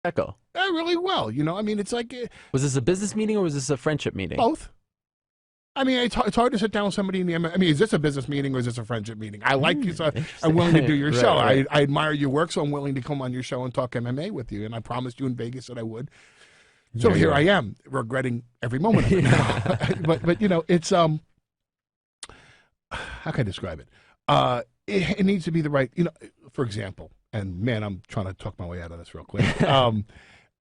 Echo. Really well. You know, I mean, it's like Was this a business meeting or was this a friendship meeting? both. I mean, it's hard to sit down with somebody in the MMA. I mean, is this a business meeting or is this a friendship meeting? I like you, so I'm willing to do your show. Right. I admire your work, so I'm willing to come on your show and talk MMA with you. And I promised you in Vegas that I would. So here I am, regretting every moment of it now. but you know, it's how can I describe it? It needs to be the right, you know. For example, and man, I'm trying to talk my way out of this real quick.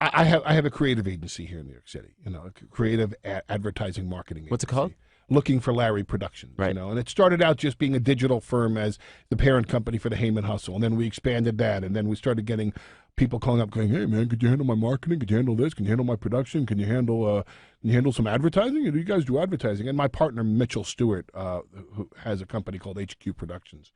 I have a creative agency here in New York City. You know, a creative advertising marketing agency. What's it called? Looking for Larry Productions. Right. You know, and it started out just being a digital firm as the parent company for the Heyman Hustle, and then we expanded that, and then we started getting people calling up, going, "Hey man, could you handle my marketing? Could you handle this? Can you handle my production? Can you handle some advertising? Do you guys do advertising?" And my partner Mitchell Stewart, who has a company called HQ Productions.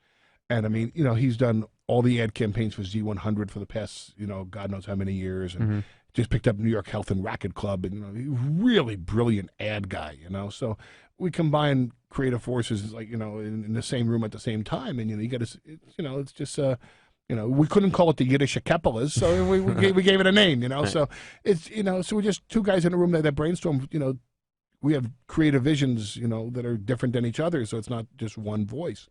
And I mean, you know, he's done all the ad campaigns for Z100 for the past, you know, God knows how many years, and just picked up New York Health and Racket Club, and you know, really brilliant ad guy, you know. So we combine creative forces, like, you know, in the same room at the same time, and you know, you got to, you know, it's just you know, we couldn't call it the Yiddish Akepelas, so we gave it a name, you know. Right. So it's, you know, so we're just two guys in a room that brainstorm, you know. We have creative visions, you know, that are different than each other, so it's not just one voice.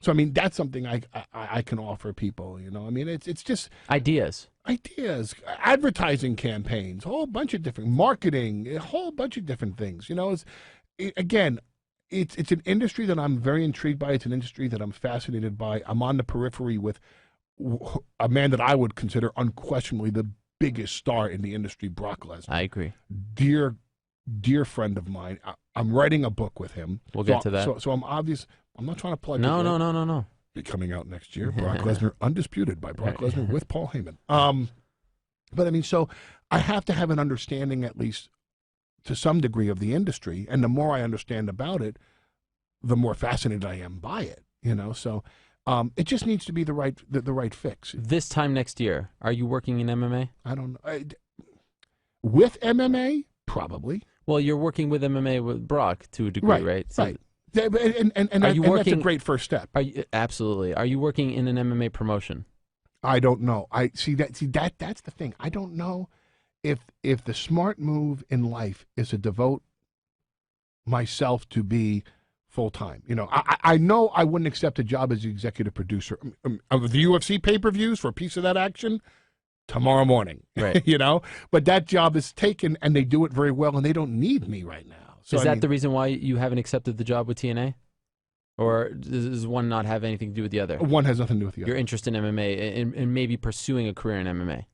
So I mean, that's something I can offer people. You know, I mean, it's just ideas, advertising campaigns, a whole bunch of different marketing, a whole bunch of different things. You know, again, it's an industry that I'm very intrigued by. It's an industry that I'm fascinated by. I'm on the periphery with a man that I would consider unquestionably the biggest star in the industry, Brock Lesnar. I agree. Dear friend of mine. I'm writing a book with him. We'll get to that. So I'm obvious. I'm not trying to plug. No. Be coming out next year. Brock Lesnar, Undisputed by Brock Lesnar with Paul Heyman. But I mean, so I have to have an understanding, at least to some degree, of the industry, and the more I understand about it, the more fascinated I am by it. You know, so it just needs to be the right fix. This time next year, are you working in MMA? I don't know. With MMA, probably. Well, you're working with MMA with Brock to a degree, right? So, right. And that's a great first step. Absolutely. Are you working in an MMA promotion? I don't know. That's the thing. I don't know if the smart move in life is to devote myself to be full time. You know, I know I wouldn't accept a job as the executive producer of the UFC pay-per-views for a piece of that action tomorrow morning. Right. You know, but that job is taken, and they do it very well, and they don't need me right now. So is that the reason why you haven't accepted the job with TNA? Or does one not have anything to do with the other? One has nothing to do with the other. Your interest in MMA and maybe pursuing a career in MMA?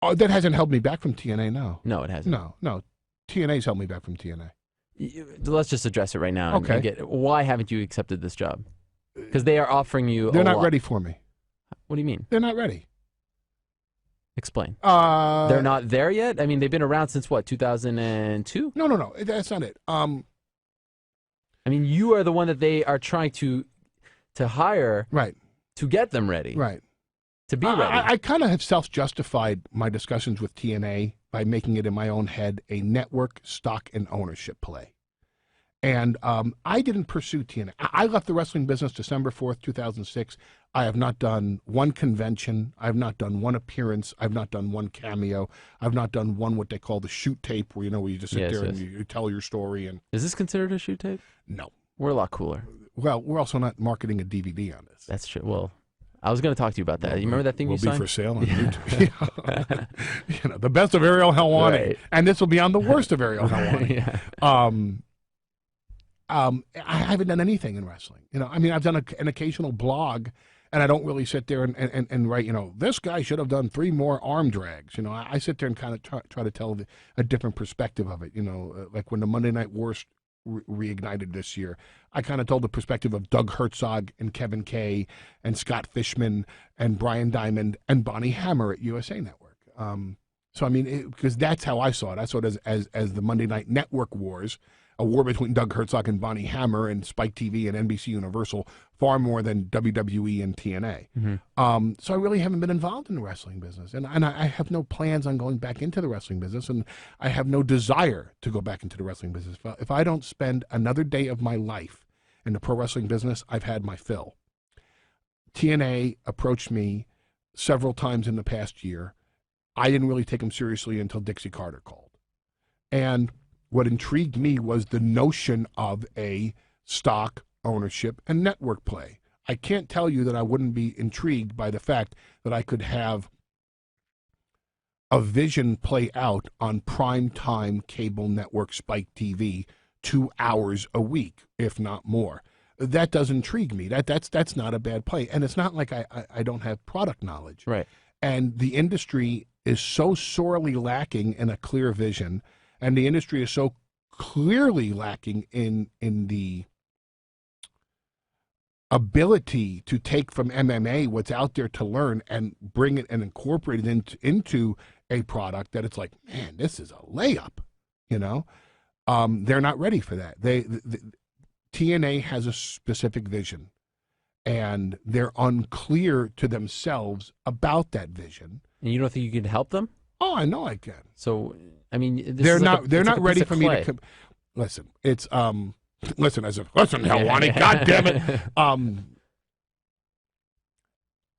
Oh, that hasn't held me back from TNA, no. No, it hasn't. No. TNA's held me back from TNA. Let's just address it right now. Okay. Why haven't you accepted this job? Because they are offering you They're not ready for me. What do you mean? They're not ready. Explain. They're not there yet? I mean, they've been around since what, 2002? No. That's not it. I mean, you are the one that they are trying to hire, right, to get them ready, right, to be ready. I kind of have self-justified my discussions with TNA by making it in my own head a network, stock, and ownership play. And I didn't pursue TNA. I left the wrestling business December 4th, 2006. I have not done one convention. I have not done one appearance. I've not done one cameo. I've not done one what they call the shoot tape, where you just sit there and you tell your story. And is this considered a shoot tape? No. We're a lot cooler. Well, we're also not marketing a DVD on this. That's true. Well, I was going to talk to you about that. You remember that thing you signed? Will be for sale on YouTube. You know, the best of Ariel Helwani, right. And this will be on the worst of Ariel Helwani. Yeah. I haven't done anything in wrestling. You know, I mean, I've done an occasional blog, and I don't really sit there and write, you know, this guy should have done 3 more arm drags. You know, I sit there and kind of try to tell a different perspective of it. You know, like when the Monday Night Wars reignited this year, I kind of told the perspective of Doug Herzog and Kevin Kay and Scott Fishman and Brian Diamond and Bonnie Hammer at USA Network. So, I mean, because that's how I saw it. I saw it as the Monday Night Network wars, a war between Doug Herzog and Bonnie Hammer and Spike TV and NBC Universal, far more than WWE and TNA. Mm-hmm. So I really haven't been involved in the wrestling business. And I have no plans on going back into the wrestling business, and I have no desire to go back into the wrestling business. If I don't spend another day of my life in the pro wrestling business, I've had my fill. TNA approached me several times in the past year, I didn't really take them seriously until Dixie Carter called. And what intrigued me was the notion of a stock ownership and network play. I can't tell you that I wouldn't be intrigued by the fact that I could have a vision play out on primetime cable network Spike TV 2 hours a week, if not more. That does intrigue me. That's not a bad play. And it's not like I don't have product knowledge. Right. And the industry is so sorely lacking in a clear vision, and the industry is so clearly lacking in the ability to take from MMA what's out there to learn and bring it and incorporate it into a product that it's like, man, this is a layup, you know? They're not ready for that. TNA has a specific vision, and they're unclear to themselves about that vision. And you don't think you can help them? Oh, I know I can. So, I mean, they're not ready for me to listen. It's listen, Helwani, God damn it.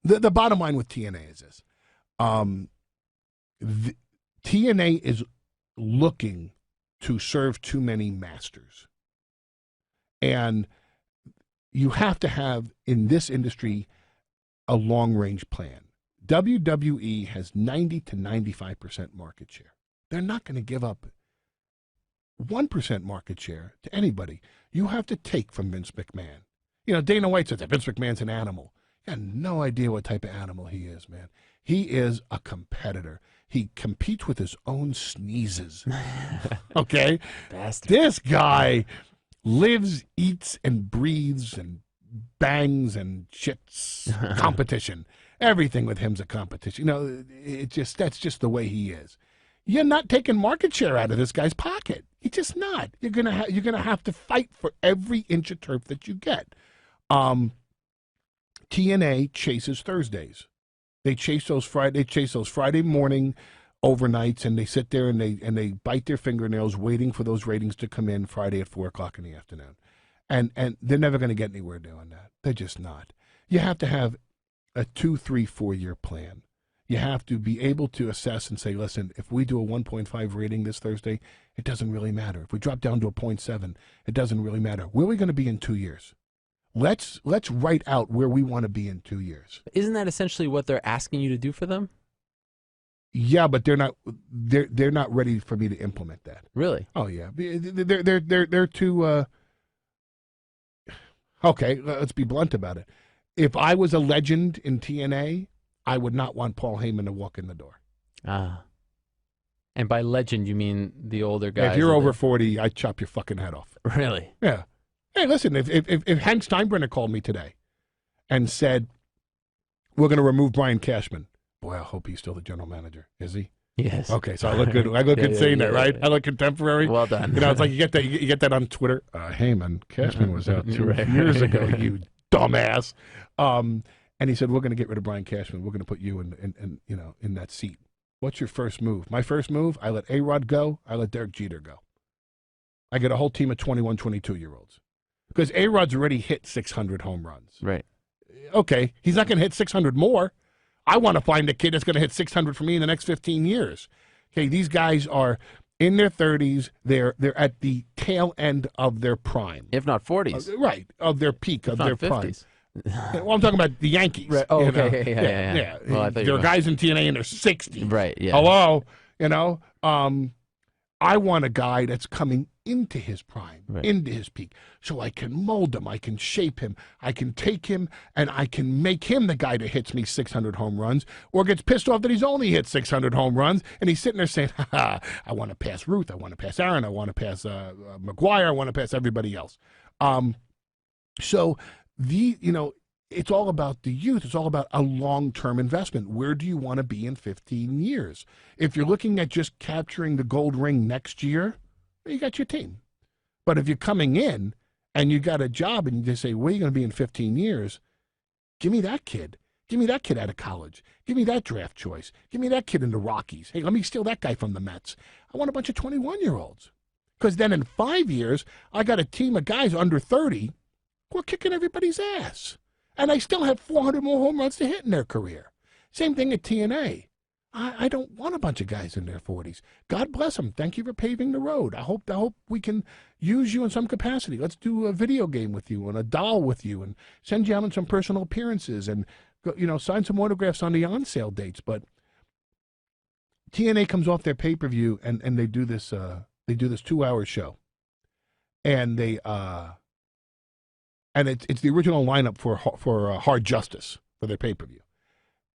The bottom line with TNA is this. TNA is looking to serve too many masters. And you have to have, in this industry, a long-range plan. WWE has 90 to 95% market share. They're not going to give up 1% market share to anybody. You have to take from Vince McMahon. You know, Dana White says that Vince McMahon's an animal. You have no idea what type of animal he is, man. He is a competitor. He competes with his own sneezes. Okay? Bastard. This guy lives, eats, and breathes and bangs and shits competition. Everything with him's a competition. You know, that's just the way he is. You're not taking market share out of this guy's pocket. You're just not. You're gonna have to fight for every inch of turf that you get. TNA chases Thursdays. They chase those Friday morning overnights, and they sit there and they bite their fingernails waiting for those ratings to come in Friday at 4:00 in the afternoon. And they're never going to get anywhere doing that. They're just not. You have to have a 2, 3, 4 year plan. You have to be able to assess and say, listen, if we do a 1.5 rating this Thursday, it doesn't really matter. If we drop down to a 0.7, it doesn't really matter. Where are we going to be in 2 years? Let's write out where we want to be in 2 years. Isn't that essentially what they're asking you to do for them? Yeah, but they're not ready for me to implement that. Really? Oh yeah, they're too. Okay, let's be blunt about it. If I was a legend in TNA, I would not want Paul Heyman to walk in the door. Ah. And by legend, you mean the older guys? If you're over 40, I chop your fucking head off. Really? Yeah. Hey, listen, if Hank Steinbrenner called me today and said, we're going to remove Brian Cashman, boy, I hope he's still the general manager. Is he? Yes. Okay, so I look good. I look good saying that, right? I look contemporary. Well done. You know, it's like you get that on Twitter. Heyman, Cashman was out 2 years ago. You dumbass. And he said, we're going to get rid of Brian Cashman. We're going to put you in that seat. What's your first move? My first move, I let A-Rod go. I let Derek Jeter go. I get a whole team of 21, 22-year-olds. Because A-Rod's already hit 600 home runs. Right. Okay, he's not going to hit 600 more. I want to find a kid that's going to hit 600 for me in the next 15 years. Okay, these guys are in their 30s. They're at the tail end of their prime. If not 40s. Right, of their peak, of their 50s. Prime. Well, I'm talking about the Yankees. Right. Oh, okay. Yeah. Well, there are guys in TNA in their 60s. Right, yeah. Hello, I want a guy that's coming into his prime, into his peak, so I can mold him, I can shape him, I can take him, and I can make him the guy that hits me 600 home runs, or gets pissed off that he's only hit 600 home runs, and he's sitting there saying, I want to pass Ruth, I want to pass Aaron, I want to pass McGuire, I want to pass everybody else. So it's all about the youth. It's all about a long-term investment. Where do you want to be in 15 years? If you're looking at just capturing the gold ring next year, you got your team. But if you're coming in and you got a job and you just say, where are you going to be in 15 years? Give me that kid. Give me that kid out of college. Give me that draft choice. Give me that kid in the Rockies. Hey, let me steal that guy from the Mets. I want a bunch of 21-year-olds. Because then in 5 years, I got a team of guys under 30 who are kicking everybody's ass. And I still have 400 more home runs to hit in their career. Same thing at TNA. I don't want a bunch of guys in their 40s. God bless them. Thank you for paving the road. I hope we can use you in some capacity. Let's do a video game with you and a doll with you and send you out on some personal appearances and, you know, sign some autographs on the on-sale dates. But TNA comes off their pay-per-view and they do this 2-hour show. And they and it's the original lineup for Hard Justice for their pay-per-view.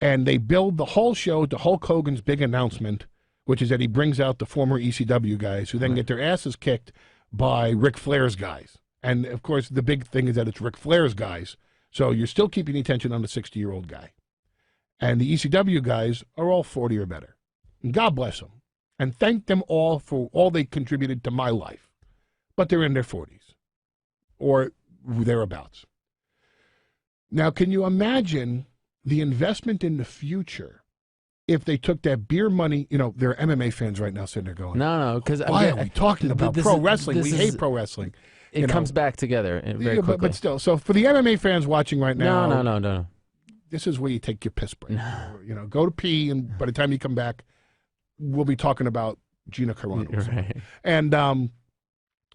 And they build the whole show to Hulk Hogan's big announcement, which is that he brings out the former ECW guys who then get their asses kicked by Ric Flair's guys. And, of course, the big thing is that it's Ric Flair's guys. So you're still keeping the attention on the 60-year-old guy. And the ECW guys are all 40 or better. And God bless them. And thank them all for all they contributed to my life. But they're in their 40s or thereabouts. Now, can you imagine the investment in the future if they took that beer money? You know, there are MMA fans right now sitting there going, no, because why are we talking about pro wrestling? We hate pro wrestling. It comes back together very quickly. But still, so for the MMA fans watching right now, no. This is where you take your piss break. You know, go to pee, and by the time you come back, we'll be talking about Gina Carano. Right. And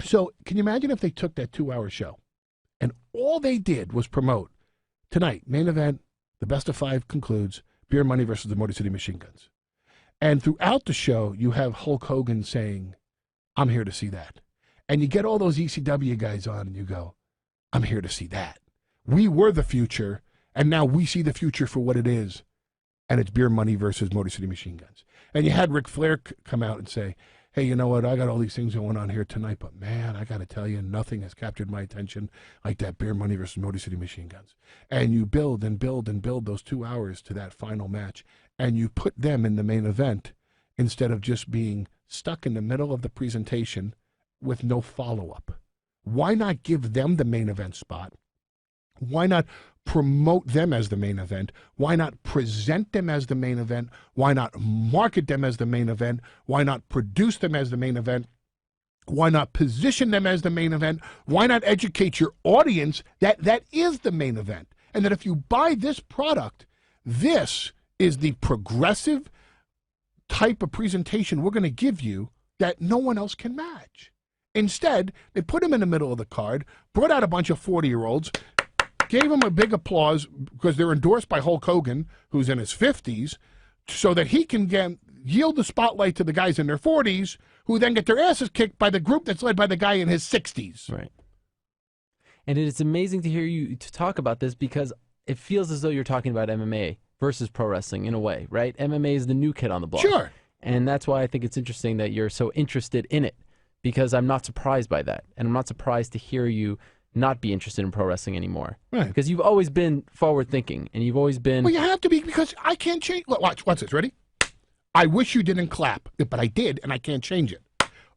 so can you imagine if they took that 2-hour show and all they did was promote tonight, main event, the best of 5 concludes, beer money versus the Motor City Machine Guns. And throughout the show, you have Hulk Hogan saying, I'm here to see that. And you get all those ECW guys on and you go, I'm here to see that. We were the future, and now we see the future for what it is. And it's beer money versus Motor City Machine Guns. And you had Ric Flair come out and say, hey, you know what, I got all these things going on here tonight, but man, I got to tell you, nothing has captured my attention like that beer money versus Motor City Machine Guns. And you build and build and build those 2 hours to that final match, and you put them in the main event instead of just being stuck in the middle of the presentation with no follow-up. Why not give them the main event spot? Why not promote them as the main event? Why not present them as the main event? Why not market them as the main event? Why not produce them as the main event? Why not position them as the main event? Why not educate your audience that that is the main event? And that if you buy this product, this is the progressive type of presentation we're going to give you that no one else can match. Instead, they put them in the middle of the card, brought out a bunch of 40-year-olds, gave them a big applause because they're endorsed by Hulk Hogan, who's in his 50s, so that he can yield the spotlight to the guys in their 40s, who then get their asses kicked by the group that's led by the guy in his 60s. Right. And it's amazing to hear you to talk about this because it feels as though you're talking about MMA versus pro wrestling in a way, right? MMA is the new kid on the block. Sure. And that's why I think it's interesting that you're so interested in it, because I'm not surprised by that. And I'm not surprised to hear you not be interested in pro wrestling anymore. Right. Because you've always been forward thinking and you've always been... Well, you have to be, because I can't change... Watch this. Ready? I wish you didn't clap, but I did, and I can't change it.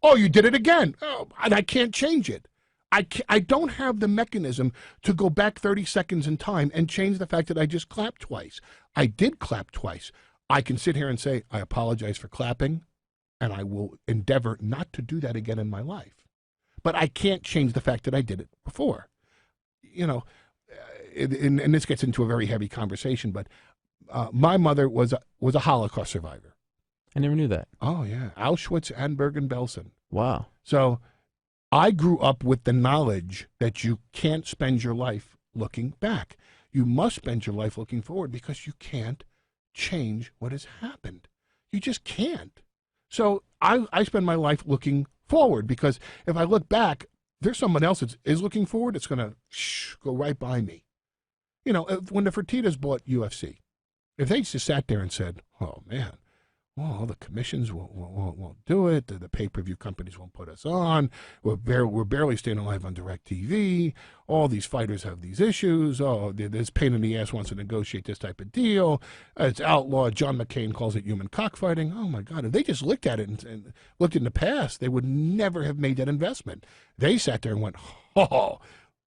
Oh, you did it again. Oh, and I can't change it. I don't have the mechanism to go back 30 seconds in time and change the fact that I just clapped twice. I did clap twice. I can sit here and say, I apologize for clapping, and I will endeavor not to do that again in my life. But I can't change the fact that I did it before. You know, and this gets into a very heavy conversation, but my mother was a Holocaust survivor. I never knew that. Oh, yeah. Auschwitz and Bergen-Belsen. Wow. So I grew up with the knowledge that you can't spend your life looking back. You must spend your life looking forward, because you can't change what has happened. You just can't. So I spend my life looking forward, because if I look back, there's someone else that is looking forward. It's going to go right by me. You know, when the Fertittas bought UFC, if they just sat there and said, oh, man, well, the commissions won't do it. The pay-per-view companies won't put us on. We're barely staying alive on DirecTV. All these fighters have these issues. Oh, this pain in the ass wants to negotiate this type of deal. It's outlawed. John McCain calls it human cockfighting. Oh, my God. If they just looked at it and looked in the past, they would never have made that investment. They sat there and went, oh,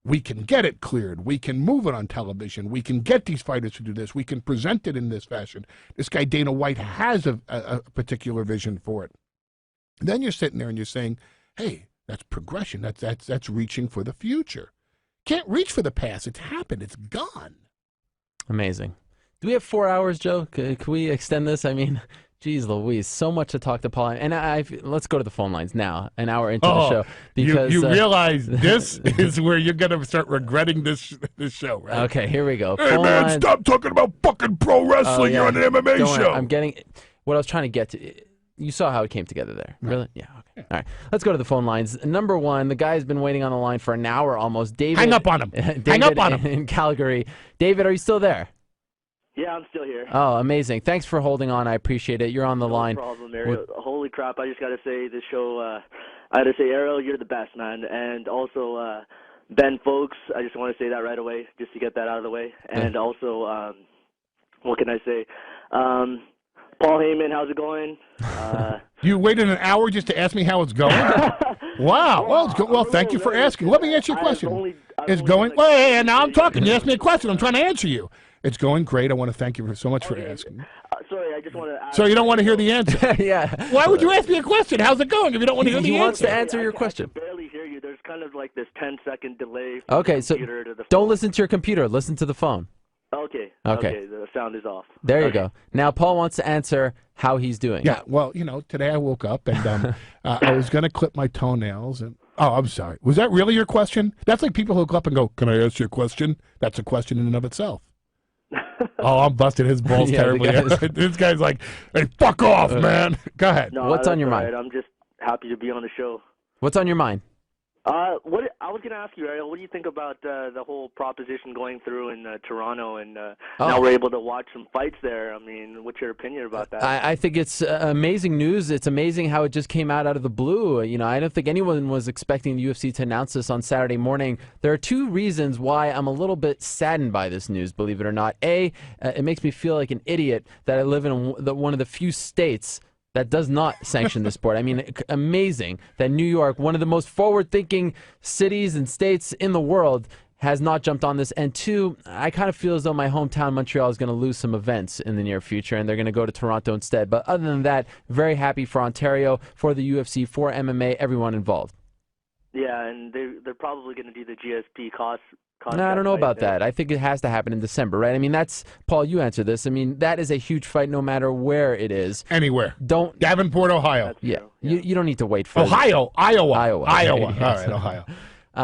we can get it cleared. We can move it on television. We can get these fighters to do this. We can present it in this fashion. This guy, Dana White, has a particular vision for it. Then you're sitting there and you're saying, hey, that's progression. That's reaching for the future. Can't reach for the past. It's happened. It's gone. Amazing. Do we have 4 hours, Joe? Can we extend this? I mean, Jeez Louise, so much to talk to Paul. And let's go to the phone lines now, an hour into the show. Because you realize this is where you're going to start regretting this show, right? Okay, here we go. Hey, phone man, lines. stop talking about fucking pro wrestling. You're on an MMA Don't worry, show. I'm getting what I was trying to get to. You saw how it came together there. Really? Yeah, okay. All right. Let's go to the phone lines. Number one, the guy's been waiting on the line for an hour almost. David. Hang up on him. Hang up on him. In Calgary. David, are you still there? Yeah, I'm still here. Oh, amazing. Thanks for holding on. I appreciate it. You're on the line. No problem, Ariel. Holy crap, I just got to say, this show, I got to say, Ariel, you're the best, man. And also, Ben Folks, I just want to say that right away, just to get that out of the way. And also, what can I say? Paul Heyman, how's it going? You waited an hour just to ask me how it's going? Wow. Well, well, thank you for asking. Let me answer your question. It's going. Wait, now I'm talking. You asked me a question. I'm trying to answer you. It's going great. I want to thank you so much for asking. Sorry, I just want to ask. So you don't want to hear the answer? Yeah. Why would you ask me a question? How's it going if you don't want to hear the answer? He wants to answer your question. I can barely hear you. There's kind of like this 10-second delay. Okay, so don't listen to your computer. Listen to the phone. Okay. Okay. The sound is off. There you go. Now Paul wants to answer how he's doing. Yeah. Well, today I woke up and I was going to clip my toenails and. Oh, I'm sorry. Was that really your question? That's like people who go up and go, "Can I ask you a question?" That's a question in and of itself. Oh, I'm busting his balls terribly. This guy's like, "Hey, fuck off, man." Go ahead. No, What's on your mind? Right. I'm just happy to be on the show. What's on your mind? What I was going to ask you, Ariel, what do you think about the whole proposition going through in Toronto, and now we're able to watch some fights there? I mean, what's your opinion about that? I think it's amazing news. It's amazing how it just came out of the blue. I don't think anyone was expecting the UFC to announce this on Saturday morning. There are two reasons why I'm a little bit saddened by this news, believe it or not. A, it makes me feel like an idiot that I live in one of the few states that does not sanction the sport. I mean, amazing that New York, one of the most forward-thinking cities and states in the world, has not jumped on this. And two, I kind of feel as though my hometown, Montreal, is going to lose some events in the near future, and they're going to go to Toronto instead. But other than that, very happy for Ontario, for the UFC, for MMA, everyone involved. Yeah, and they're probably going to do the GSP cost. No, I don't know about that. I think it has to happen in December, right? I mean, that's Paul. You answer this. I mean, that is a huge fight, no matter where it is. Anywhere. Don't Davenport, Ohio. Yeah, you don't need to wait for Ohio, Iowa. Iowa. All right, Ohio.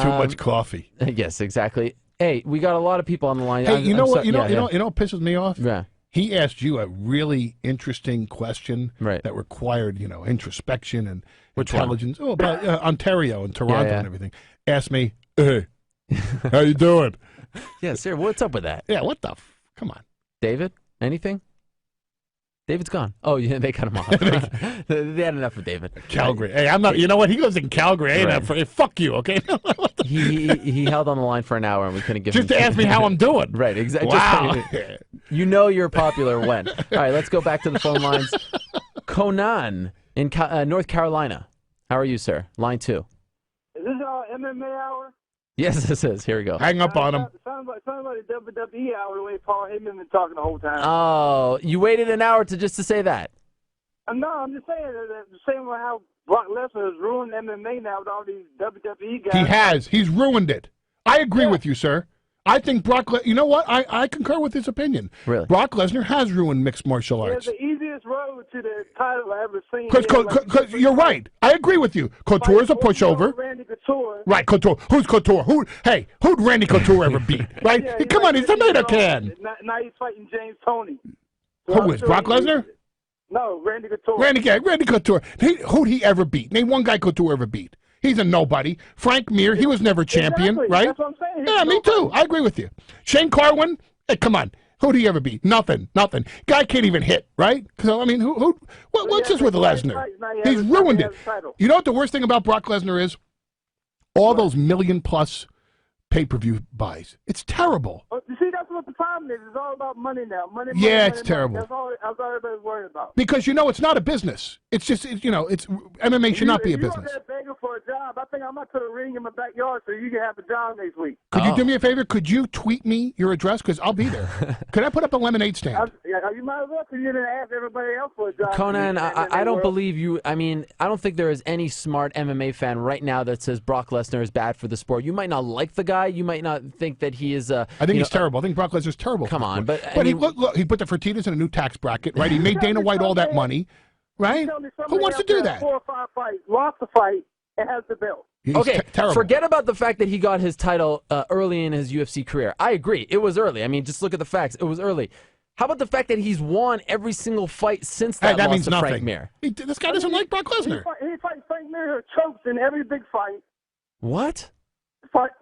Too much coffee. Yes, exactly. Hey, we got a lot of people on the line. Hey, you know what? You know what pisses me off? Yeah. He asked you a really interesting question that required, introspection and intelligence. Oh, about Ontario and Toronto and everything. Asked me, "Hey, how you doing?" Yeah, sir. What's up with that? Yeah, what the? Come on, David. Anything? David's gone. Oh, yeah, they cut him off. They had enough of David. Calgary. Hey, I'm not. You know what? He lives in Calgary. Ain't that for? Fuck you. Okay. he held on the line for an hour and we couldn't give just him to ask me how I'm doing. Right. Exactly. Wow. You're popular when. All right. Let's go back to the phone lines. Conan in North Carolina. How are you, sir? Line 2. Is this MMA hour? Yes, this is. Here we go. Hang up on him. Sounds like the WWE hour the way Paul Heyman been talking the whole time. Oh, you waited an hour just to say that. No, I'm just saying the same way how Brock Lesnar has ruined MMA now with all these WWE guys. He has. He's ruined it. I agree with you, sir. I think Brock. You know what? I concur with his opinion. Really? Brock Lesnar has ruined mixed martial arts. It's the easiest road to the title I've ever seen. Because you're right. I agree with you. Couture is a pushover. Randy Couture. Right, Couture. Who's Couture? Who'd Randy Couture ever beat? Right? Yeah, Come on, he's a tomato can. Now he's fighting James Toney. Who is Brock Lesnar? No, Randy Couture. Randy Couture. Who'd he ever beat? Name one guy Couture ever beat. He's a nobody. Frank Mir, he was never champion, right? That's what I'm saying. Yeah, me too. I agree with you. Shane Carwin, hey, come on. Who'd he ever beat? Nothing. Guy can't even hit, right? So, I mean, what's this with Lesnar? He's ruined it. You know what the worst thing about Brock Lesnar is? All those million-plus pay-per-view buys. It's terrible. You see, that's what the problem is. It's all about money now. Money, it's terrible. That's all everybody's worried about. Because, it's not a business. It's just, it's MMA should not be a business. You're begging for a job. I think I might put a ring in my backyard so you can have a job next week. Could you do me a favor? Could you tweet me your address? Because I'll be there. Could I put up a lemonade stand? You might as well, because you didn't ask everybody else for a job. Conan, I don't believe you. I mean, I don't think there is any smart MMA fan right now that says Brock Lesnar is bad for the sport. You might not like the guy. You might not think that he is. I think he's terrible. I think Brock Lesnar's terrible. Come on, but I mean, look, he put the Fertittas in a new tax bracket, right? He made Dana White all that money, right? Who wants to do that? 4 or 5 fights, lost the fight, and has the belt. He's okay, terrible. Forget about the fact that he got his title early in his UFC career. I agree. It was early. I mean, just look at the facts. It was early. How about the fact that he's won every single fight since that loss means to nothing. Frank Mir? This guy doesn't like Brock Lesnar. He fights Frank Mir, chokes in every big fight. What?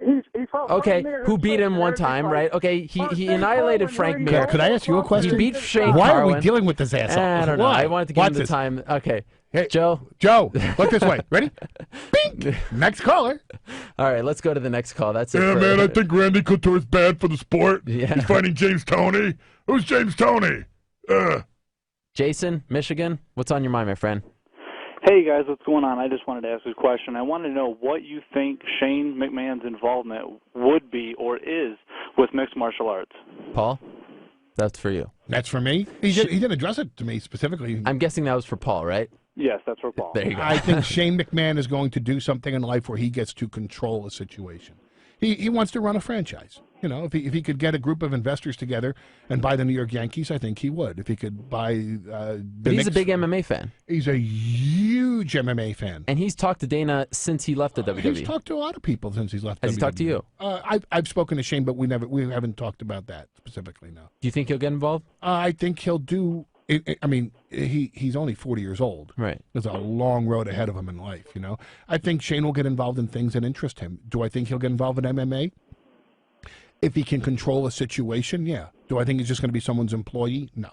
He fought Okay, Frank Mir, who beat him in one every time, fight. right? Okay, he annihilated Frank Mir. Could I ask you a question? He beat Shane Why Carwin. are we dealing with this asshole? I don't know. Why? I wanted to give him the this? time. Okay, Hey, Joe. Look this way. Ready? Bing! Next caller. All right, let's go to the next call. That's it. Yeah, for- man, I think Randy Couture is bad for the sport. Yeah. He's fighting James Toney. Who's James Toney? Jason, Michigan, what's on your mind, my friend? Hey guys, what's going on? I just wanted to ask a question. I wanted to know what you think Shane McMahon's involvement would be or is with mixed martial arts. Paul, that's for you. That's for me? He didn't address it to me specifically. I'm guessing that was for Paul, right? Yes, that's for Paul. There you go. I think Shane McMahon is going to do something in life where he gets to control a situation. He wants to run a franchise. You know, if he could get a group of investors together and buy the New York Yankees, I think he would. If he could buy But he's a big MMA fan. He's a huge MMA fan. And he's talked to Dana since he left the WWE. He's talked to a lot of people since he's left. Has he talked to you? I've spoken to Shane, but we haven't talked about that specifically. No. Do you think he'll get involved? I think he'll do. I mean, he's only 40 years old. Right. There's a long road ahead of him in life. You know. I think Shane will get involved in things that interest him. Do I think he'll get involved in MMA? If he can control a situation, yeah. Do I think he's just going to be someone's employee? No.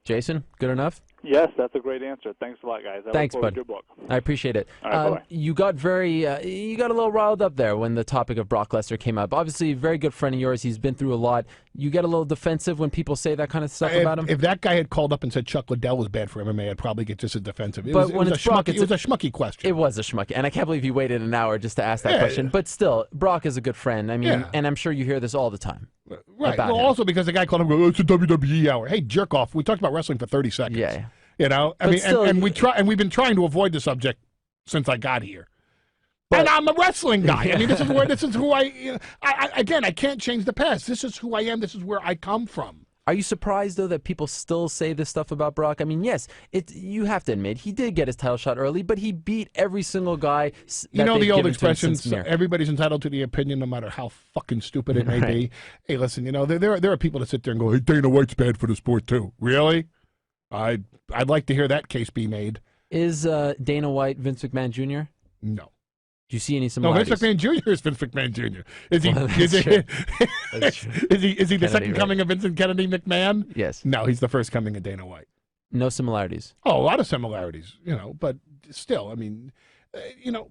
Jason, good enough? Yes, that's a great answer. Thanks a lot, guys. Thanks, look forward bud. to your book. I appreciate it. All right, bye-bye. You got you got a little riled up there when the topic of Brock Lesnar came up. Obviously, a very good friend of yours. He's been through a lot. You get a little defensive when people say that kind of stuff about him? If that guy had called up and said Chuck Liddell was bad for MMA, I'd probably get just as defensive. It But was when a it's Brock, schmucky, it was a schmucky question. It was a schmucky. And I can't believe you waited an hour just to ask that question. But still, Brock is a good friend. I mean, Yeah. and I'm sure you hear this all the time. Right. about Well, him. also because the guy called him, oh, it's a WWE hour. Hey, jerk off. We talked about wrestling for 30 seconds. Yeah. You know, I But mean, still, and we've been trying to avoid the subject since I got here. But- And I'm a wrestling guy. I mean, this is who I again, I can't change the past. This is who I am. This is where I come from. Are you surprised, though, that people still say this stuff about Brock? I mean, yes, you have to admit, he did get his title shot early, but he beat every single guy that You know they've the old given to him expression, since Mir. everybody's entitled to the opinion no matter how fucking stupid it may be. Hey, listen, you know, there are people that sit there and go, hey, Dana White's bad for the sport too. Really? I'd like to hear that case be made. Is Dana White Vince McMahon Jr.? No. Do you see any No, similarities? Vince McMahon Jr. is Vince McMahon Jr. Is he? Well, that's is, true. he That's true. is he? Is he the Kennedy, second right. coming of Vincent Kennedy McMahon? Yes. No, he's the first coming of Dana White. No similarities. Oh, a lot of similarities, you know, but still, I mean, you know,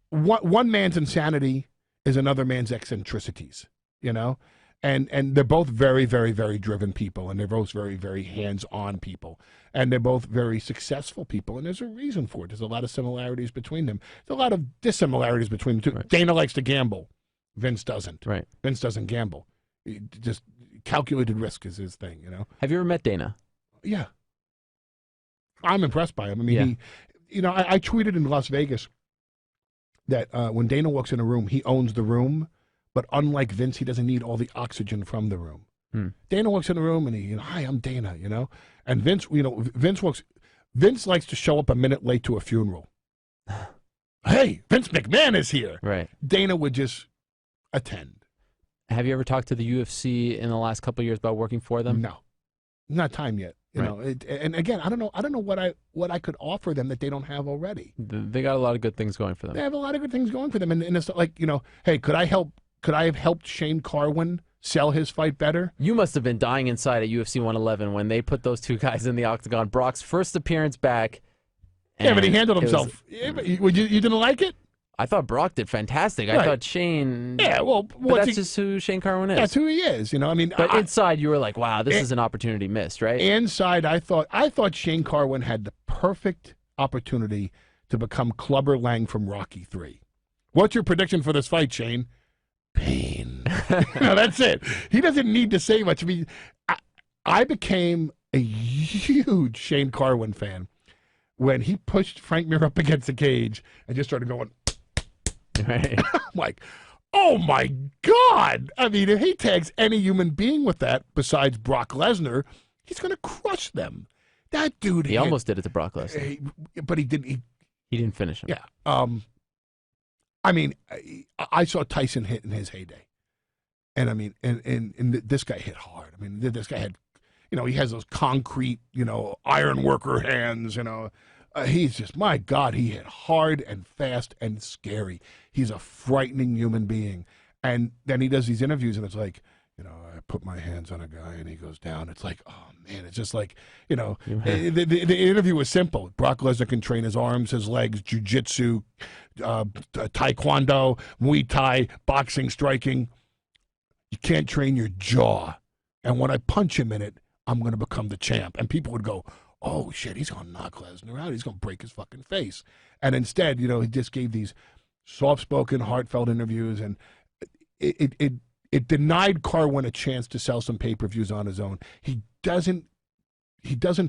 one man's insanity is another man's eccentricities, you know, and they're both very, very, very driven people, and they're both very, very hands-on people, and they're both very successful people, and there's a reason for it. There's a lot of similarities between them. There's a lot of dissimilarities between the two. Right. Dana likes to gamble. Vince doesn't. Right. Vince doesn't gamble. He just calculated risk is his thing, you know. Have you ever met Dana? Yeah. I'm impressed by him. I mean, Yeah. he, you know, I tweeted in Las Vegas that when Dana walks in a room, he owns the room, but unlike Vince, he doesn't need all the oxygen from the room. Dana walks in the room and he, you know, hi, I'm Dana, you know, and Vince, you know, Vince likes to show up a minute late to a funeral. Hey, Vince McMahon is here. Right. Dana would just attend. Have you ever talked to the UFC in the last couple of years about working for them? No, not time yet. You Right. know, and again, I don't know what I could offer them that they don't have already. They got a lot of good things going for them. They have a lot of good things going for them, and it's like, you know, hey, could I have helped Shane Carwin sell his fight better? You must have been dying inside at UFC 111 when they put those two guys in the octagon. Brock's first appearance back. Yeah, but he and handled it was- himself. Yeah, but you didn't like it? I thought Brock did fantastic. Right. I thought Shane. Yeah, well, but that's just who Shane Carwin is. that's who he is. You know, I mean, But inside, you were like, "Wow, this is an opportunity missed," right? inside, I thought Shane Carwin had the perfect opportunity to become Clubber Lang from Rocky III. What's your prediction for this fight, Shane? Pain. No, that's it. He doesn't need to say much. I mean, I became a huge Shane Carwin fan when he pushed Frank Mir up against the cage and just started going. Right. I'm like, oh my God. I mean, if he tags any human being with that besides Brock Lesnar, he's going to crush them. That dude. He almost did it to Brock Lesnar. But he didn't. He didn't finish him. Yeah. I mean, I saw Tyson hit in his heyday. And I mean, and this guy hit hard. I mean, this guy had, he has those concrete, iron worker hands, he's just, my God, he hit hard and fast and scary. He's a frightening human being. And then he does these interviews and it's like, I put my hands on a guy and he goes down. It's like, oh man, it's just like, the interview was simple. Brock Lesnar can train his arms, his legs, jiu-jitsu, taekwondo, Muay Thai, boxing, striking. You can't train your jaw. And when I punch him in it, I'm going to become the champ. And people would go, oh shit, he's going to knock Lesnar out. He's going to break his fucking face. And instead, he just gave these soft-spoken, heartfelt interviews, and it denied Carwin a chance to sell some pay-per-views on his own. He doesn't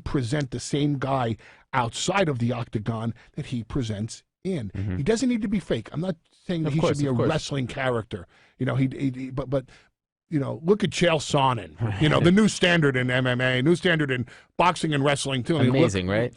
present the same guy outside of the octagon that he presents in. Mm-hmm. He doesn't need to be fake. I'm not saying that he should be a wrestling character. But look at Chael Sonnen. The new standard in MMA, new standard in boxing and wrestling too. Amazing, right?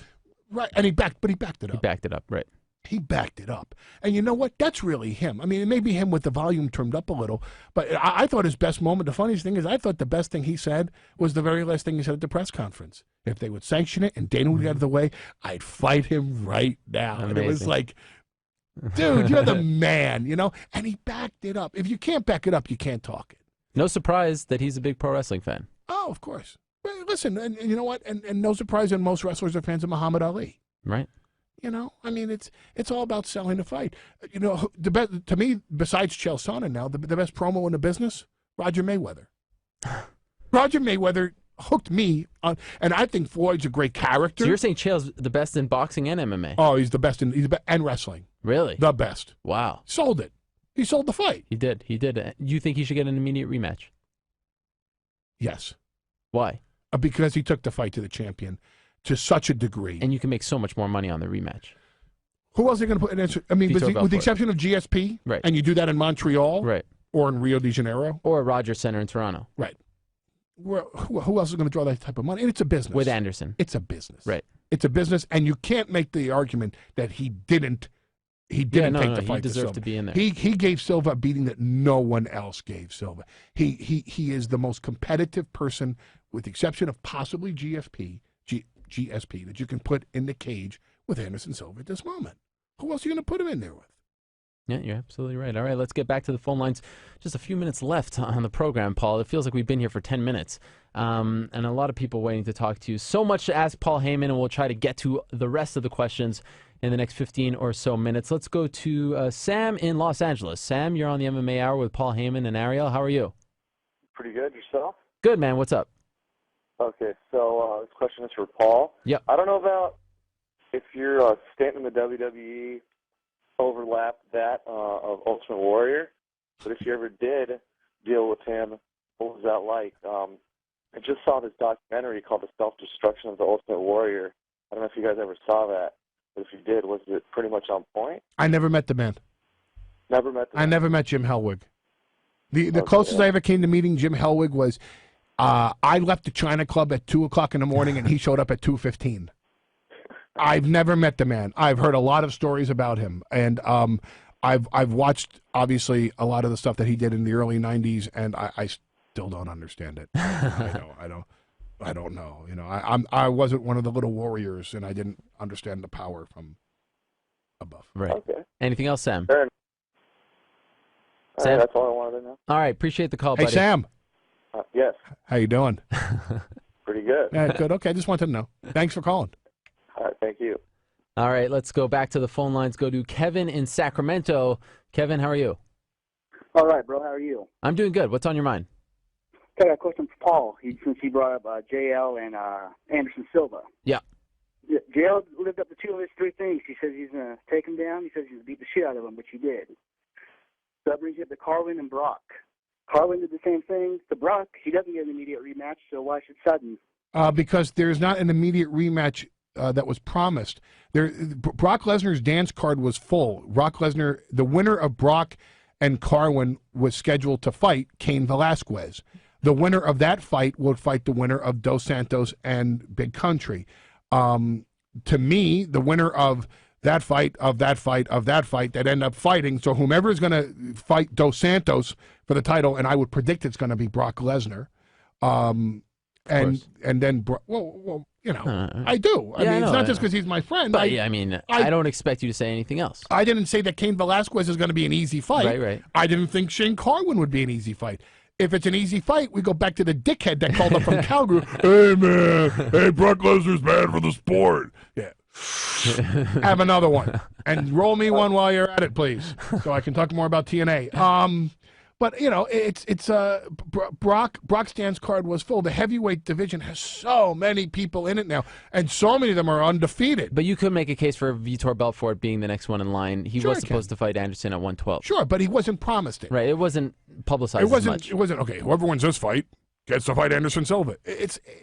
Right, and he backed it up. He backed it up, right? He backed it up. And you know what? That's really him. I mean, it may be him with the volume turned up a little, but I thought his best moment, the funniest thing is I thought the best thing he said was the very last thing he said at the press conference. If they would sanction it and Dana would get out of the way, I'd fight him right now. Amazing. And it was like, dude, you're the man, And he backed it up. If you can't back it up, you can't talk it. No surprise that he's a big pro wrestling fan. Oh, of course. Well, listen, and you know what? And no surprise that most wrestlers are fans of Muhammad Ali. Right. I mean, it's all about selling the fight. The best to me, besides Chael Sonnen now, the best promo in the business, Roger Mayweather. Roger Mayweather hooked me on, and I think Floyd's a great character. So you're saying Chael's the best in boxing and MMA? Oh, he's the best and wrestling. Really? The best. Wow. Sold it. He sold the fight. He did. You think he should get an immediate rematch? Yes. Why? Because he took the fight to the champion to such a degree. And you can make so much more money on the rematch. Who else are going to put an answer? I mean, with the exception of GSP, right? And you do that in Montreal, right? Or in Rio de Janeiro, or Rogers Center in Toronto, right? Who else is going to draw that type of money? And it's a business. With Anderson, it's a business, right? It's a business, and you can't make the argument that he didn't. He didn't take the fight. He deserved to be in there. He gave Silva a beating that no one else gave Silva. He is the most competitive person, with the exception of possibly GSP, that you can put in the cage with Anderson Silva at this moment. Who else are you going to put him in there with? Yeah, you're absolutely right. All right, let's get back to the phone lines. Just a few minutes left on the program, Paul. It feels like we've been here for 10 minutes, and a lot of people waiting to talk to you. So much to ask Paul Heyman, and we'll try to get to the rest of the questions in the next 15 or so minutes. Let's go to Sam in Los Angeles. Sam, you're on the MMA Hour with Paul Heyman and Ariel. How are you? Pretty good. Yourself? Good, man. What's up? Okay, so this question is for Paul. Yep. I don't know about if your stint in the WWE overlapped that of Ultimate Warrior, but if you ever did deal with him, what was that like? I just saw this documentary called The Self-Destruction of the Ultimate Warrior. I don't know if you guys ever saw that, but if you did, was it pretty much on point? I never met the man. Never met the man? I never met Jim Hellwig. The closest I ever came to meeting Jim Hellwig was I left the China Club at 2 o'clock in the morning, and he showed up at 2:15. I've never met the man. I've heard a lot of stories about him, and I've watched obviously a lot of the stuff that he did in the early '90s, and I still don't understand it. I don't know. I wasn't one of the little warriors, and I didn't understand the power from above. Right. Okay. Anything else, Sam? Fair enough. Sam? Right, that's all I wanted to know. All right. Appreciate the call, Hey, buddy. Sam. Yes. How you doing? Pretty good. Yeah, good. Okay, I just wanted to know. Thanks for calling. All right, thank you. All right, let's go back to the phone lines. Go to Kevin in Sacramento. Kevin, how are you? All right, bro. How are you? I'm doing good. What's on your mind? Okay, I got a question for Paul. Since he brought up JL and Anderson Silva. Yeah. Gerald lived up to two of his three things. He says he's going to take him down. He says he's going to beat the shit out of him, which he did. So that brings you up to Carwin and Brock. Carwin did the same thing to Brock. He doesn't get an immediate rematch, so why should Sutton? Because there's not an immediate rematch that was promised. Brock Lesnar's dance card was full. Brock Lesnar, the winner of Brock and Carwin, was scheduled to fight Cain Velasquez. The winner of that fight would fight the winner of Dos Santos and Big Country. To me, the winner of that fight, that end up fighting, so whomever is going to fight Dos Santos for the title, and I would predict it's going to be Brock Lesnar. And then, you know, I do. I mean, it's not just because he's my friend. But I mean, I don't expect you to say anything else. I didn't say that Cain Velasquez is going to be an easy fight. Right. I didn't think Shane Carwin would be an easy fight. If it's an easy fight, we go back to the dickhead that called up from Calgary. Hey, man. Hey, Brock Lesnar's bad for the sport. Yeah. Have another one. And roll me one while you're at it, please, so I can talk more about TNA. But, you know, Brock's dance card was full. The heavyweight division has so many people in it now, and so many of them are undefeated. But you could make a case for Vitor Belfort being the next one in line. He was supposed to fight Anderson at 112. Sure, but he wasn't promised it. Right, it wasn't publicized as much. It wasn't, okay, whoever wins this fight gets to fight Anderson Silva.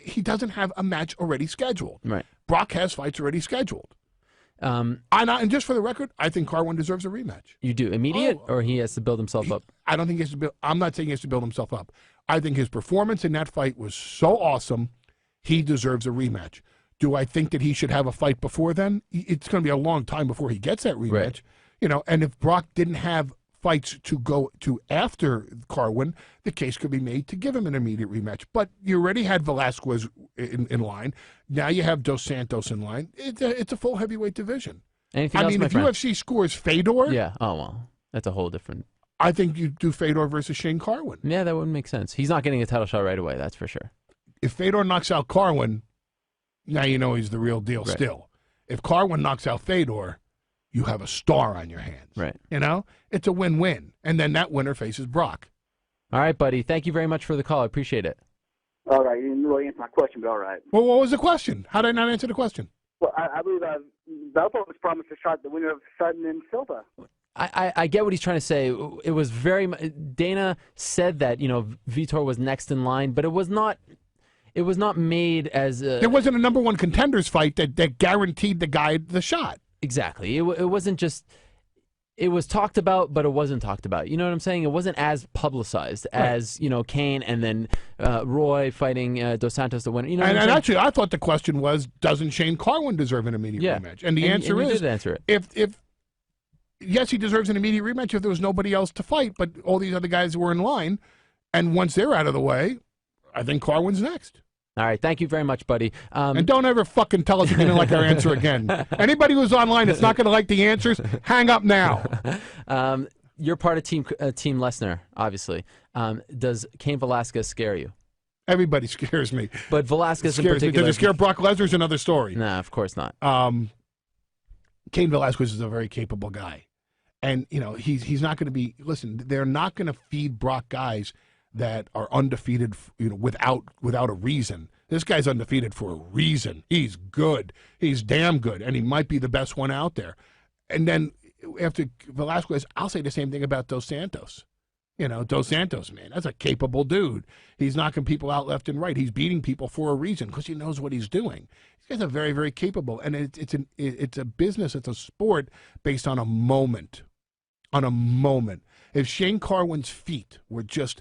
He doesn't have a match already scheduled. Right. Brock has fights already scheduled. And just for the record, I think Carwin deserves a rematch. You do? Immediate, or he has to build himself up? I don't think he has to build. I'm not saying he has to build himself up. I think his performance in that fight was so awesome, he deserves a rematch. Do I think that he should have a fight before then? It's going to be a long time before he gets that rematch. Right. You know, and if Brock didn't have fights to go to after Carwin, the case could be made to give him an immediate rematch. But you already had Velasquez in line. Now you have Dos Santos in line. It's a full heavyweight division. Anything else, my friend? If UFC scores Fedor, yeah. Oh well, that's a whole different. I think you do Fedor versus Shane Carwin. Yeah, that wouldn't make sense. He's not getting a title shot right away. That's for sure. If Fedor knocks out Carwin, now you know he's the real deal. Right. Still, if Carwin knocks out Fedor, you have a star on your hands. Right. You know, it's a win-win, and then that winner faces Brock. All right, buddy. Thank you very much for the call. I appreciate it. All right, you didn't really answer my question, but all right. Well, what was the question? How did I not answer the question? Well, I believe Belfort was promised a shot, the winner of Sutton and Silva. I get what he's trying to say. It was very Dana said that, you know, Vitor was next in line, but it was not made as there wasn't a number one contenders fight that guaranteed the guy the shot. Exactly. It wasn't just. It was talked about, but it wasn't talked about. You know what I'm saying? It wasn't as publicized as, you know, Cain and then Roy fighting Dos Santos to win. You know, and actually, I thought the question was, doesn't Shane Carwin deserve an immediate rematch? And the answer is, you did answer it. If yes, he deserves an immediate rematch if there was nobody else to fight, but all these other guys were in line, and once they're out of the way, I think Carwin's next. All right, thank you very much, buddy. And don't ever fucking tell us you're going to like our answer again. Anybody who's online that's not going to like the answers, hang up now. You're part of Team Lesnar, obviously. Does Cain Velasquez scare you? Everybody scares me. But Velasquez in me. particular. Does it scare Brock Lesnar's another story? Nah, of course not. Cain Velasquez is a very capable guy. And, you know, he's not going to be, listen, they're not going to feed Brock guys that are undefeated, you know, without a reason. This guy's undefeated for a reason. He's good. He's damn good, and he might be the best one out there. And then after Velasquez, I'll say the same thing about Dos Santos. You know, Dos Santos, man, that's a capable dude. He's knocking people out left and right. He's beating people for a reason because he knows what he's doing. These guys are very, very capable, and it's a business, it's a sport based on a moment. On a moment. If Shane Carwin's feet were just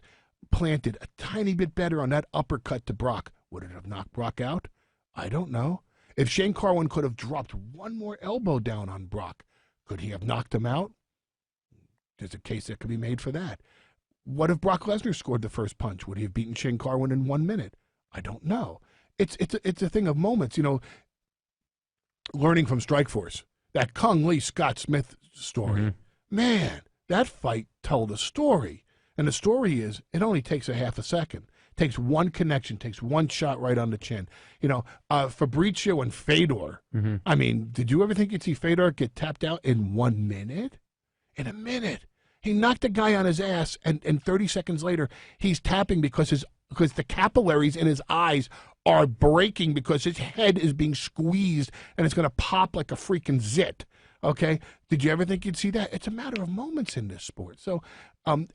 planted a tiny bit better on that uppercut to Brock, would it have knocked Brock out? I don't know. If Shane Carwin could have dropped one more elbow down on Brock, could he have knocked him out? There's a case that could be made for that. What if Brock Lesnar scored the first punch? Would he have beaten Shane Carwin in 1 minute? I don't know. It's a thing of moments, you know. Learning from Strikeforce, that Kung Lee Scott Smith story, man, that fight told a story. And the story is, it only takes a half a second. It takes one connection, takes one shot right on the chin. You know, Fabricio and Fedor. I mean, did you ever think you'd see Fedor get tapped out in 1 minute? In a minute. He knocked a guy on his ass, and 30 seconds later, he's tapping because the capillaries in his eyes are breaking because his head is being squeezed and it's going to pop like a freaking zit. Okay? Did you ever think you'd see that? It's a matter of moments in this sport. So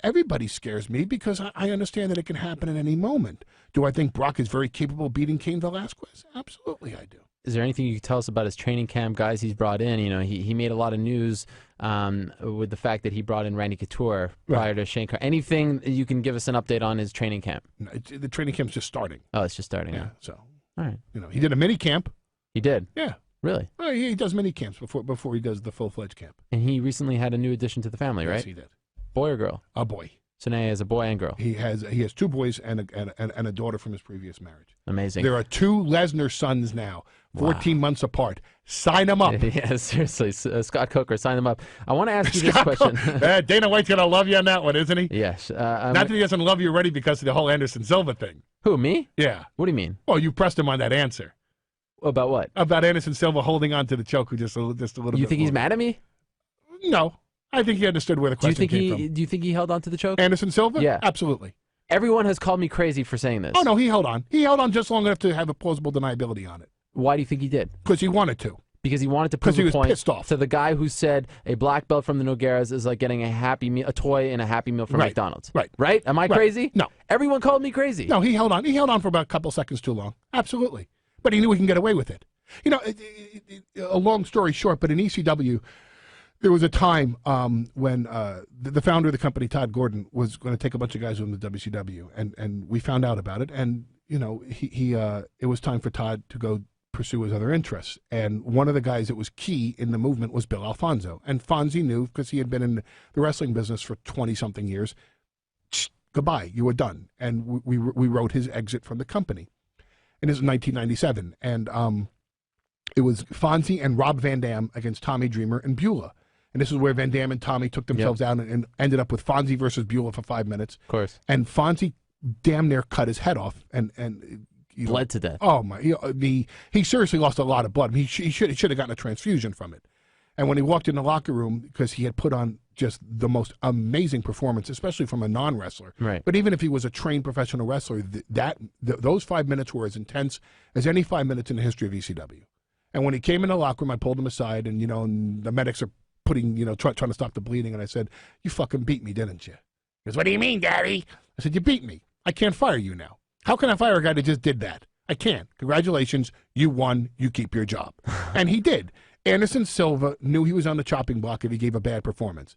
everybody scares me because I understand that it can happen at any moment. Do I think Brock is very capable of beating Cain Velasquez? Absolutely, I do. Is there anything you can tell us about his training camp, guys he's brought in? You know, he made a lot of news with the fact that he brought in Randy Couture prior to Shane Carr. Anything you can give us an update on his training camp? No, the training camp's just starting. Oh, it's just starting. Yeah, huh? so. All right. You know, he did a mini camp. He did? Yeah. Really? Well, he does mini camps before he does the full-fledged camp. And he recently had a new addition to the family, right? Yes, he did. Boy or girl? A boy. So now he has a boy and girl. He has 2 boys and a daughter from his previous marriage. Amazing. There are 2 Lesnar sons now, 14 months apart. Sign them up. Yeah, seriously. Scott Coker, sign them up. I want to ask you this question. Dana White's going to love you on that one, isn't he? Yes. Not that he doesn't love you already because of the whole Anderson Silva thing. Who, me? Yeah. What do you mean? Well, you pressed him on that answer. About what? About Anderson Silva holding on to the choke just a little bit. You think he's mad at me? No. I think he understood where the question came from. Do you think he held on to the choke? Anderson Silva? Yeah. Absolutely. Everyone has called me crazy for saying this. Oh, no, he held on. He held on just long enough to have a plausible deniability on it. Why do you think he did? Because he wanted to. Because he wanted to prove he a was point pissed off. to the guy who said a black belt from the Nogueiras is like getting a toy and a Happy Meal from Right. McDonald's. Right. Right? Am I Right. crazy? No. Everyone called me crazy. No, he held on. He held on for about a couple seconds too long. Absolutely. But he knew he can get away with it. You know, a long story short, but in ECW, there was a time when the founder of the company, Todd Gordon, was going to take a bunch of guys with him to WCW, and we found out about it. And you know, it was time for Todd to go pursue his other interests. And one of the guys that was key in the movement was Bill Alfonso. And Fonzie knew, because he had been in the wrestling business for 20-something years, goodbye, you were done. And we wrote his exit from the company. And this was 1997, and it was Fonzie and Rob Van Dam against Tommy Dreamer and Beulah. And this is where Van Dam and Tommy took themselves down and ended up with Fonzie versus Beulah for 5 minutes. Of course. And Fonzie damn near cut his head off and bled to death. Oh my! He seriously lost a lot of blood. He should have gotten a transfusion from it. And when he walked in the locker room, because he had put on just the most amazing performance, especially from a non-wrestler. Right. But even if he was a trained professional wrestler, those 5 minutes were as intense as any 5 minutes in the history of ECW. And when he came in the locker room, I pulled him aside, and and the medics are putting, trying to stop the bleeding, and I said, "You fucking beat me, didn't you?" He goes, "What do you mean, Daddy?" I said, "You beat me. I can't fire you now. How can I fire a guy that just did that? I can't. Congratulations, you won. You keep your job." And he did. Anderson Silva knew he was on the chopping block if he gave a bad performance.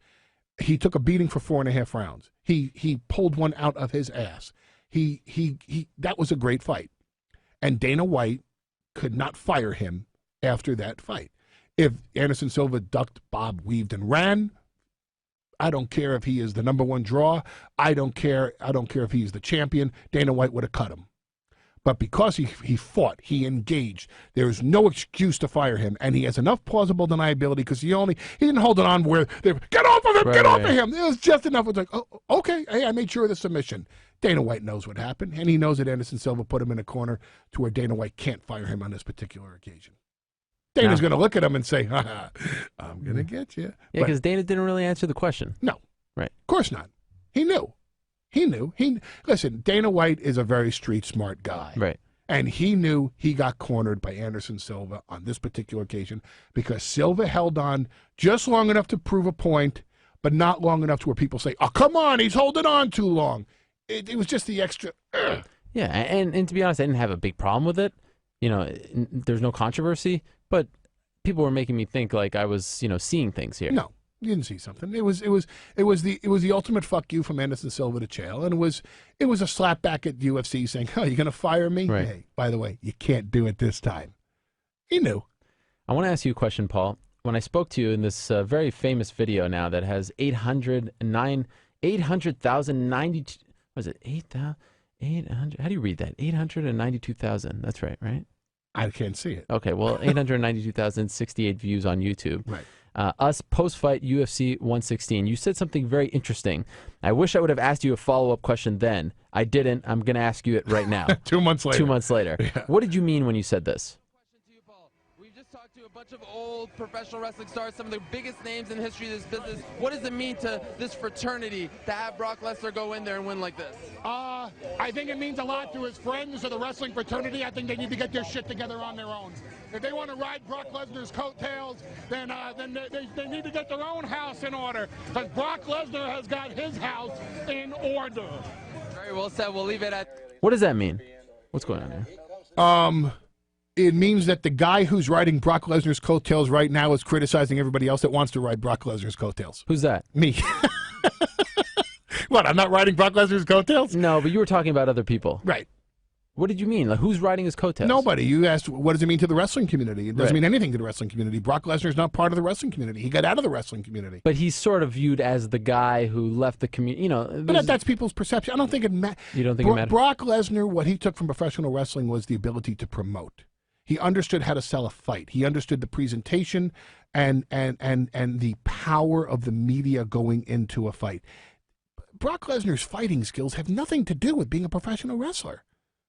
He took a beating for 4.5 rounds. He pulled one out of his ass. That was a great fight. And Dana White could not fire him after that fight. If Anderson Silva ducked, Bob weaved and ran, I don't care if he is the number 1 draw. I don't care if he's the champion. Dana White would have cut him. But because he fought, he engaged, there is no excuse to fire him, and he has enough plausible deniability because he didn't hold it on where they get off of him, right, get off right. of him. It was just enough. It was like, oh, okay, hey, I made sure of the submission. Dana White knows what happened, and he knows that Anderson Silva put him in a corner to where Dana White can't fire him on this particular occasion. Dana's going to look at him and say, I'm going to get you. Yeah, because Dana didn't really answer the question. No. Right. Of course not. He knew. Listen, Dana White is a very street smart guy. Right. And he knew he got cornered by Anderson Silva on this particular occasion because Silva held on just long enough to prove a point, but not long enough to where people say, "Oh, come on, he's holding on too long." It was just the extra. Yeah, and to be honest, I didn't have a big problem with it. There's no controversy, but people were making me think like I was, seeing things here. No. You didn't see something. It was the ultimate fuck you from Anderson Silva to Chael, and it was a slap back at UFC saying, "Oh, you're gonna fire me? Right. Hey, by the way, you can't do it this time." He knew. I want to ask you a question, Paul. When I spoke to you in this very famous video now that has 800,092. Was it 800? How do you read that? 892,000. That's right? I can't see it. Okay, well, 892,068 views on YouTube. Right. Us post-fight UFC 116. You said something very interesting. I wish I would have asked you a follow-up question then. I didn't. I'm going to ask you it right now. 2 months later. 2 months later. Yeah. What did you mean when you said this? talked to a bunch of old professional wrestling stars, some of the biggest names in the history of this business. What does it mean to this fraternity to have Brock Lesnar go in there and win like this? I think it means a lot to his friends of the wrestling fraternity. I think they need to get their shit together on their own. If they want to ride Brock Lesnar's coattails, then they need to get their own house in order, because Brock Lesnar has got his house in order. Very well said. We'll leave it at. What does that mean? What's going on here? It means that the guy who's riding Brock Lesnar's coattails right now is criticizing everybody else that wants to ride Brock Lesnar's coattails. Who's that? Me. What, I'm not riding Brock Lesnar's coattails? No, but you were talking about other people. Right. What did you mean? Like, who's riding his coattails? Nobody. You asked, what does it mean to the wrestling community? It doesn't mean anything to the wrestling community. Brock Lesnar's not part of the wrestling community. He got out of the wrestling community. But he's sort of viewed as the guy who left the community. You know, but that's people's perception. I don't think it matters. You don't think it matters? Brock Lesnar, what he took from professional wrestling was the ability to promote. He understood how to sell a fight. He understood the presentation and the power of the media going into a fight. Brock Lesnar's fighting skills have nothing to do with being a professional wrestler.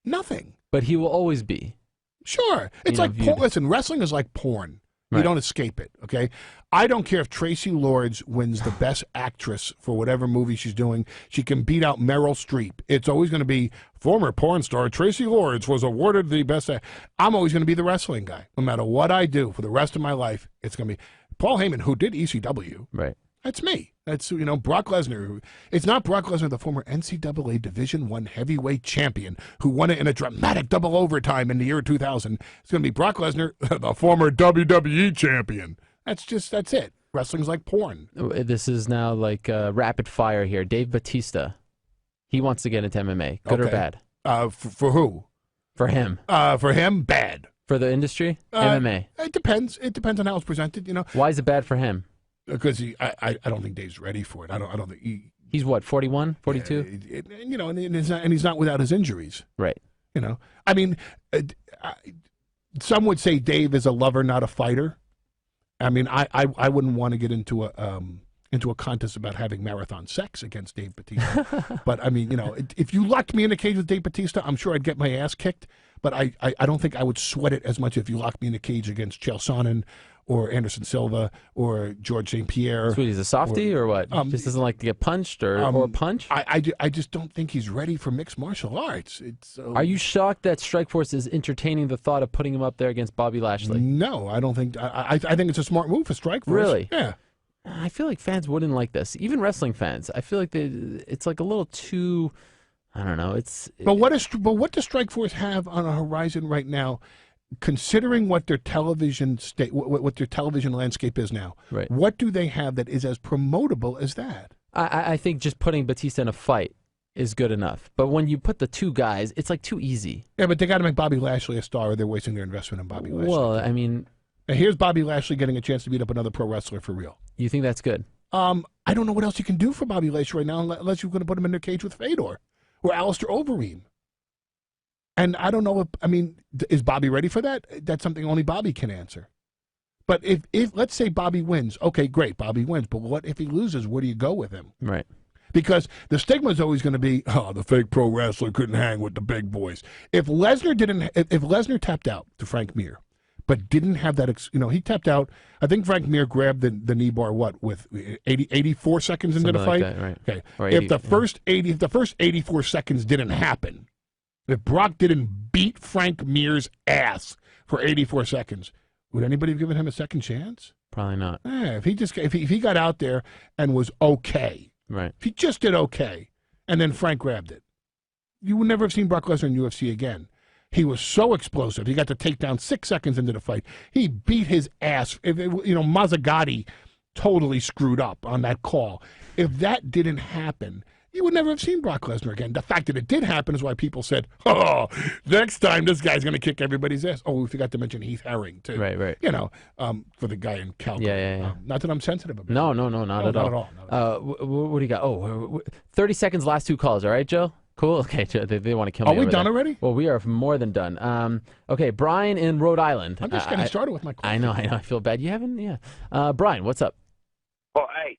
Nothing. But he will always be. Sure. It's like porn. Listen, wrestling is like porn. You Right. don't escape it, okay? I don't care if Tracy Lords wins the best actress for whatever movie she's doing. She can beat out Meryl Streep. It's always going to be former porn star Tracy Lords was awarded the best. I'm always going to be the wrestling guy. No matter what I do for the rest of my life, it's going to be Paul Heyman, who did ECW. Right. That's me. That's, Brock Lesnar. It's not Brock Lesnar, the former NCAA Division I heavyweight champion who won it in a dramatic double overtime in the year 2000. It's going to be Brock Lesnar, the former WWE champion. That's it. Wrestling's like porn. This is now like rapid fire here. Dave Bautista. He wants to get into MMA. Good or bad? For who? For him. For him, bad. For the industry? MMA. It depends. It depends on how it's presented, Why is it bad for him? Because I don't think Dave's ready for it. I don't think he's what, 41, 42? And he's not without his injuries. Right. I mean, some would say Dave is a lover, not a fighter. I mean, I wouldn't want to get into a contest about having marathon sex against Dave Bautista. But I mean, if you locked me in a cage with Dave Bautista, I'm sure I'd get my ass kicked. But I don't think I would sweat it as much if you locked me in a cage against Chael Sonnen or Anderson Silva or George St. Pierre. So he's a softie or what? Just doesn't like to get punched or punch? I just don't think he's ready for mixed martial arts. Are you shocked that Strikeforce is entertaining the thought of putting him up there against Bobby Lashley? No, I don't think. I think it's a smart move for Strikeforce. Really? Yeah. I feel like fans wouldn't like this. Even wrestling fans. I feel like it's like a little too. I don't know. But what does Strikeforce have on a horizon right now? Considering what their television what their television landscape is now, right? What do they have that is as promotable as that? I think just putting Batista in a fight is good enough. But when you put the two guys, it's like too easy. Yeah, but they got to make Bobby Lashley a star, or they're wasting their investment in Bobby Lashley. Well, I mean, and here's Bobby Lashley getting a chance to beat up another pro wrestler for real. You think that's good? I don't know what else you can do for Bobby Lashley right now, unless you're going to put him in a cage with Fedor or Alistair Overeem. And I don't know is Bobby ready for that? That's something only Bobby can answer. But if let's say Bobby wins, okay, great, Bobby wins. But what if he loses? Where do you go with him? Right. Because the stigma is always going to be, the fake pro wrestler couldn't hang with the big boys. If Lesnar tapped out to Frank Mir, but didn't have that, he tapped out. I think Frank Mir grabbed the knee bar with 84 seconds into the fight. Like that, right. Okay. Or If the first 84 seconds didn't happen, if Brock didn't beat Frank Mir's ass for 84 seconds, would anybody have given him a second chance? Probably not. Yeah, if he got out there and was okay, right? If he just did okay, and then Frank grabbed it, you would never have seen Brock Lesnar in UFC again. He was so explosive. He got to take down 6 seconds into the fight. He beat his ass. Mazzagatti totally screwed up on that call. If that didn't happen, you would never have seen Brock Lesnar again. The fact that it did happen is why people said, next time this guy's going to kick everybody's ass. Oh, we forgot to mention Heath Herring, too. Right. For the guy in Calgary. Yeah. Not that I'm sensitive about it. No, not at all. What do you got? 30 seconds, last 2 calls. All right, Joe? Cool. Okay, Joe, they want to kill me. Are we done already? Well, we are more than done. Okay, Brian in Rhode Island. I'm just getting started with my question. I know. I feel bad. You haven't? Yeah. Brian, what's up? Oh, hey.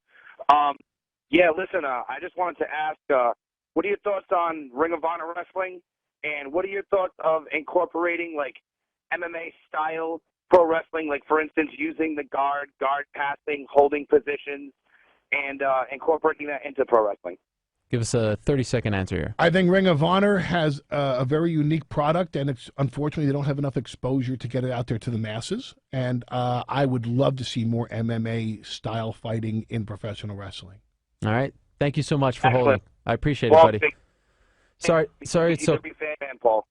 Yeah, listen, I just wanted to ask, what are your thoughts on Ring of Honor wrestling? And what are your thoughts of incorporating, like, MMA-style pro wrestling, like for instance, using the guard passing, holding positions, and incorporating that into pro wrestling? Give us a 30-second answer here. I think Ring of Honor has a very unique product, and unfortunately, they don't have enough exposure to get it out there to the masses. And I would love to see more MMA-style fighting in professional wrestling. All right. Thank you so much for Excellent. holding. I appreciate Well, it, buddy. Sorry. He's a big fan, Paul.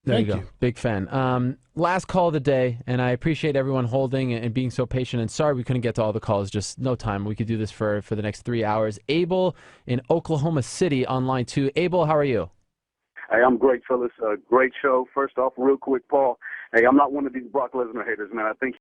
There Thank you go. you. Big fan. Last call of the day, and I appreciate everyone holding and being so patient. And sorry we couldn't get to all the calls. Just no time. We could do this for the next 3 hours. Abel in Oklahoma City on line 2. Abel, how are you? Hey, I'm great, fellas. Great show. First off, real quick, Paul. Hey, I'm not one of these Brock Lesnar haters, man. I think